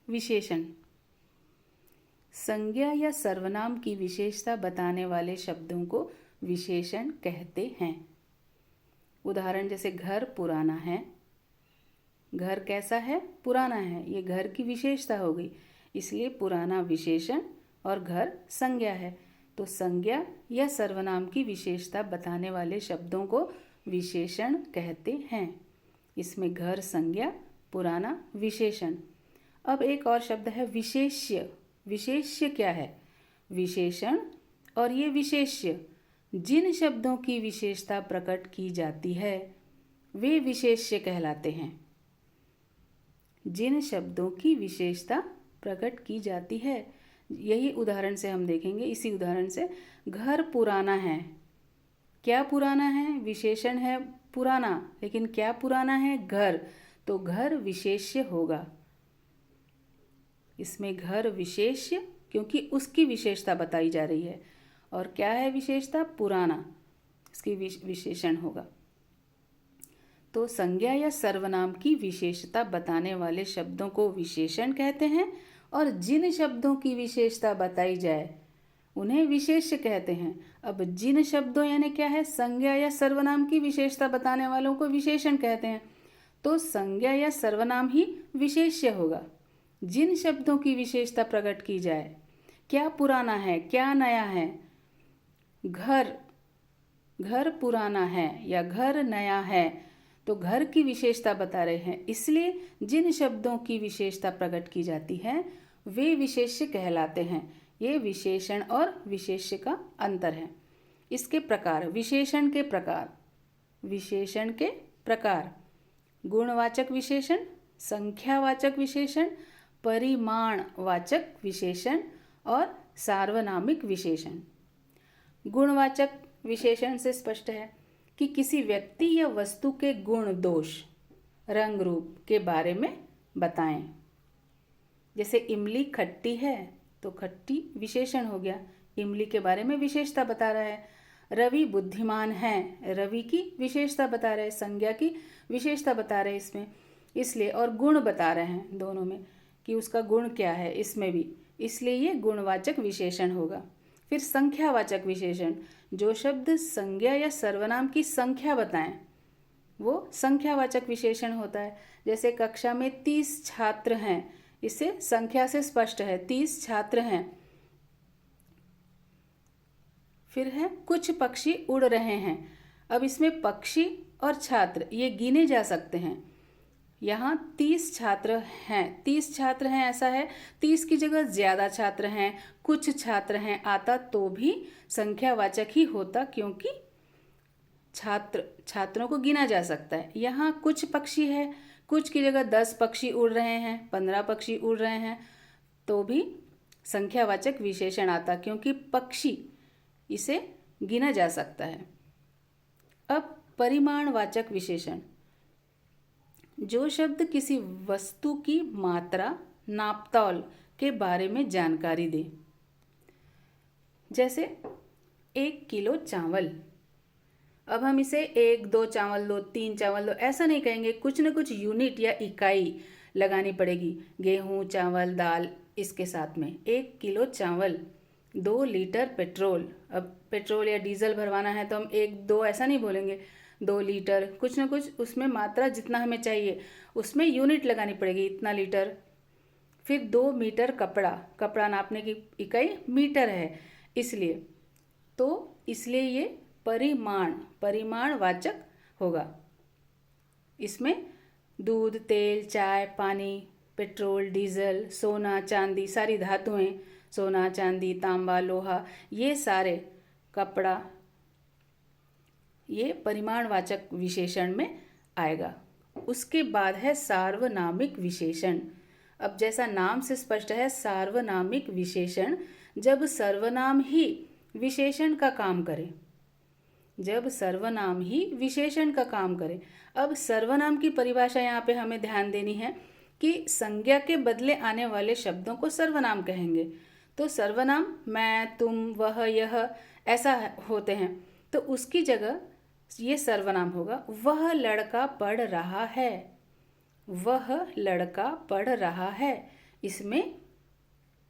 विशेषण। संज्ञा या सर्वनाम की विशेषता बताने वाले शब्दों को विशेषण कहते हैं। उदाहरण जैसे घर पुराना है। घर कैसा है? पुराना है। ये घर की विशेषता हो गई, इसलिए पुराना विशेषण और घर संज्ञा है। तो संज्ञा या सर्वनाम की विशेषता बताने वाले शब्दों को विशेषण कहते हैं। इसमें घर संज्ञा, पुराना विशेषण। अब एक और शब्द है विशेष्य। विशेष्य क्या है? विशेषण और ये विशेष्य जिन शब्दों की विशेषता प्रकट की जाती है वे विशेष्य कहलाते हैं। जिन शब्दों की विशेषता प्रकट की जाती है, यही उदाहरण से हम देखेंगे। इसी उदाहरण से घर पुराना है। क्या पुराना है? विशेषण है पुराना, लेकिन क्या पुराना है? घर। तो घर विशेष्य होगा। इसमें घर विशेष्य क्योंकि उसकी विशेषता बताई जा रही है। और क्या है विशेषता? पुराना, इसकी विशेषण होगा। तो संज्ञा या सर्वनाम की विशेषता बताने वाले शब्दों को विशेषण कहते हैं और जिन शब्दों की विशेषता बताई जाए उन्हें विशेष्य कहते हैं। अब जिन शब्दों यानी क्या है? संज्ञा या सर्वनाम की विशेषता बताने वालों को विशेषण कहते हैं। तो संज्ञा या सर्वनाम ही विशेष्य होगा। जिन शब्दों की विशेषता प्रकट की जाए, क्या पुराना है, क्या नया है। घर, घर पुराना है या घर नया है, तो घर की विशेषता बता रहे हैं, इसलिए जिन शब्दों की विशेषता प्रकट की जाती है वे विशेष्य कहलाते हैं। ये विशेषण और विशेष्य का अंतर है। इसके प्रकार, विशेषण के प्रकार। विशेषण के प्रकार: गुणवाचक विशेषण, संख्यावाचक विशेषण, परिमाणवाचक विशेषण और सार्वनामिक विशेषण। गुणवाचक विशेषण से स्पष्ट है कि किसी व्यक्ति या वस्तु के गुण, दोष, रंग, रूप के बारे में बताएं। जैसे इमली खट्टी है, तो खट्टी विशेषण हो गया, इमली के बारे में विशेषता बता रहा है। रवि बुद्धिमान है, रवि की विशेषता बता रहे हैं, संज्ञा की विशेषता बता रहे हैं इसमें, इसलिए। और गुण बता रहे हैं दोनों में कि उसका गुण क्या है, इसमें भी, इसलिए ये गुणवाचक विशेषण होगा। फिर संख्यावाचक विशेषण, जो शब्द संज्ञा या सर्वनाम की संख्या बताएं वो संख्यावाचक विशेषण होता है। जैसे कक्षा में 30 छात्र हैं, इससे संख्या से स्पष्ट है 30 छात्र हैं। फिर है कुछ पक्षी उड़ रहे हैं। अब इसमें पक्षी और छात्र ये गिने जा सकते हैं। यहाँ 30 छात्र हैं, 30 छात्र हैं ऐसा है, 30 की जगह ज़्यादा छात्र हैं, कुछ छात्र हैं आता तो भी संख्यावाचक ही होता, क्योंकि छात्रों को गिना जा सकता है। यहाँ कुछ पक्षी है, कुछ की जगह 10 पक्षी उड़ रहे हैं, 15 पक्षी उड़ रहे हैं, तो भी संख्यावाचक विशेषण आता, क्योंकि पक्षी इसे गिना जा सकता है। अब परिमाणवाचक विशेषण, जो शब्द किसी वस्तु की मात्रा, नापतौल के बारे में जानकारी दे। जैसे 1 किलो चावल। अब हम इसे 1, 2 चावल लो, 3 चावल लो ऐसा नहीं कहेंगे, कुछ न कुछ यूनिट या इकाई लगानी पड़ेगी। गेहूँ, चावल, दाल, इसके साथ में 1 किलो चावल, 2 लीटर पेट्रोल। अब पेट्रोल या डीजल भरवाना है तो हम 1, 2 ऐसा नहीं बोलेंगे, 2 लीटर, कुछ ना कुछ उसमें मात्रा जितना हमें चाहिए उसमें यूनिट लगानी पड़ेगी, इतना लीटर। फिर 2 मीटर कपड़ा, कपड़ा नापने की इकाई मीटर है, इसलिए ये परिमाणवाचक होगा। इसमें दूध, तेल, चाय, पानी, पेट्रोल, डीजल, सोना, चांदी, सारी धातुएं, सोना, चांदी, तांबा, लोहा, ये सारे, कपड़ा, ये परिमाणवाचक विशेषण में आएगा। उसके बाद है सार्वनामिक विशेषण। अब जैसा नाम से स्पष्ट है, सार्वनामिक विशेषण जब सर्वनाम ही विशेषण का काम करे, जब सर्वनाम ही विशेषण का काम करे। अब सर्वनाम की परिभाषा यहाँ पे हमें ध्यान देनी है कि संज्ञा के बदले आने वाले शब्दों को सर्वनाम कहेंगे। तो सर्वनाम मैं, तुम, वह, यह ऐसा होते हैं, तो उसकी जगह ये सर्वनाम होगा। वह लड़का पढ़ रहा है, वह लड़का पढ़ रहा है, इसमें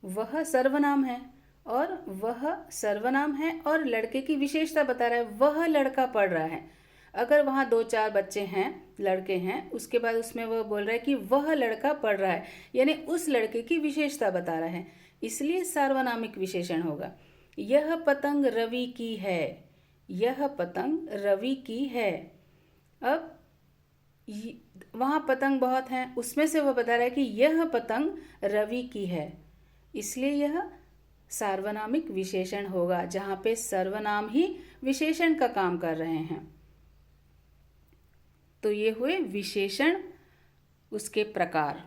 वह सर्वनाम है और वह सर्वनाम है और लड़के की विशेषता बता रहा है, वह लड़का पढ़ रहा है। अगर वहाँ 2-4 बच्चे हैं, लड़के हैं, उसके बाद उसमें वह बोल रहा है कि वह लड़का पढ़ रहा है, यानी उस लड़के की विशेषता बता रहा है, इसलिए सार्वनामिक विशेषण होगा। यह पतंग रवि की है, यह पतंग रवि की है। अब वहाँ पतंग बहुत हैं, उसमें से वह बता रहा है कि यह पतंग रवि की है, इसलिए यह सार्वनामिक विशेषण होगा, जहाँ पे सर्वनाम ही विशेषण का काम कर रहे हैं। तो ये हुए विशेषण, उसके प्रकार।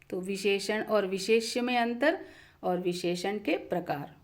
तो विशेषण और विशेष्य में अंतर और विशेषण के प्रकार।